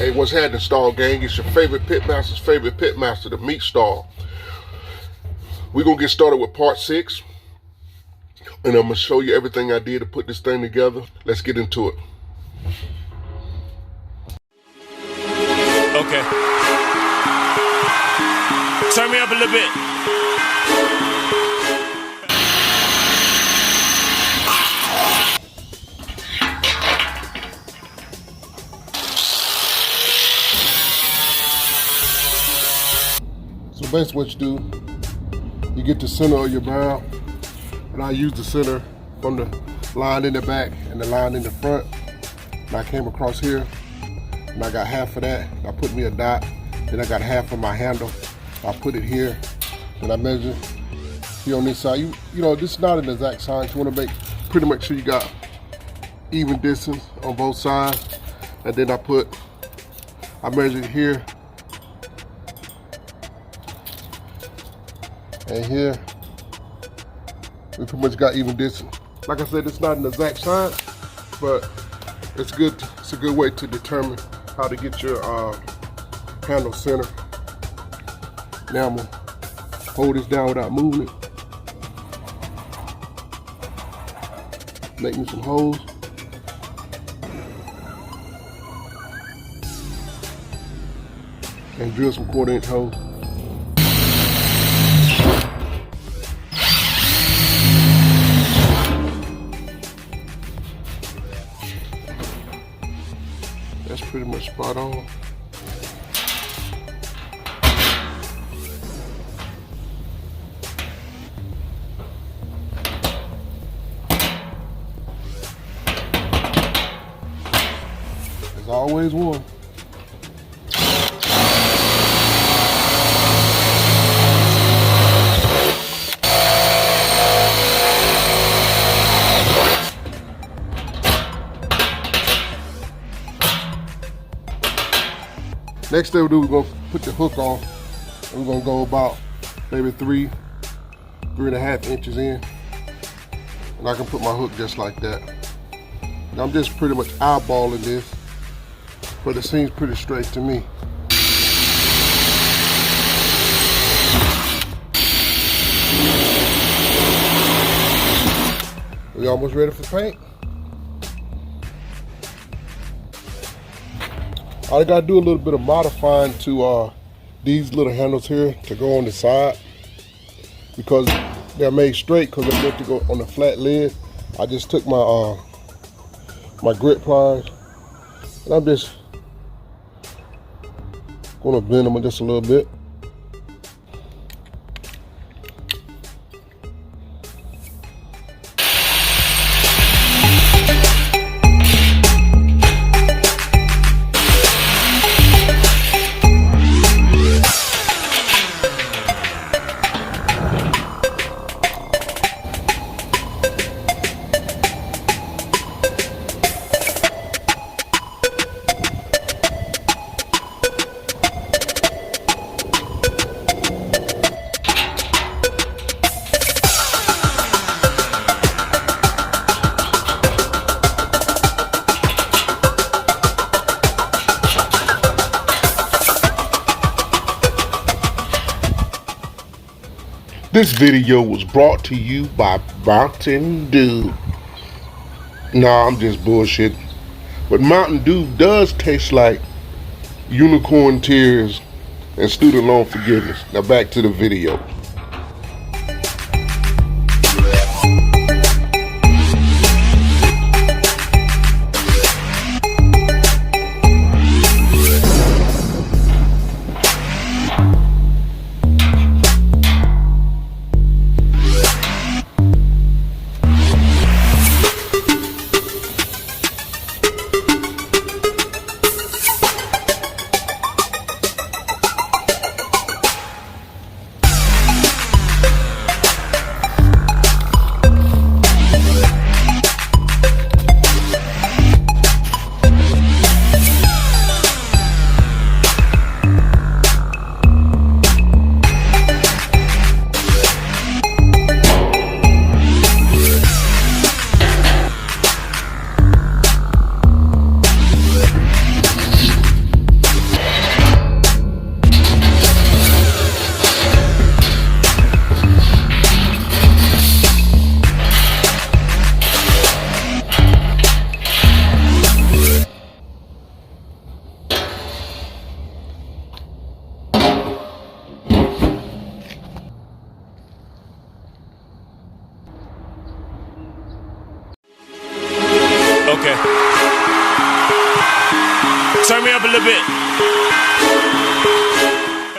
Hey, what's happening, Stall Gang? It's your favorite pitmaster's favorite pitmaster, the Meat Stall. We're going to get started with part 6. And I'm going to show you everything I did to put this thing together. Let's get into it. Okay. Turn me up a little bit. So basically what you do, you get the center of your barrel, and I use the center from the line in the back and the line in the front. And I came across here, and I got half of that. I put me a dot, then I got half of my handle. I put it here, and I measure here on this side. You know, this is not an exact science. You want to pretty much sure you got even distance on both sides. And then I measured here and here. We pretty much got even distance. Like I said, it's not an exact science, but it's good. It's a good way to determine how to get your handle center. Now I'm gonna hold this down without moving it. Make me some holes. And drill some 1/4-inch holes. That's pretty much spot on. There's always one. Next thing we'll do, we're gonna put the hook on, and we're gonna go about maybe 3.5 inches in. And I can put my hook just like that. And I'm just pretty much eyeballing this, but it seems pretty straight to me. We almost ready for paint. I gotta do a little bit of modifying to these little handles here to go on the side, because they're made straight because they're meant to go on the flat lid. I just took my my grit pliers, and I'm just gonna bend them just a little bit. This video was brought to you by Mountain Dew. Nah, I'm just bullshit. But Mountain Dew does taste like unicorn tears and student loan forgiveness. Now back to the video. Okay. Turn me up a little bit.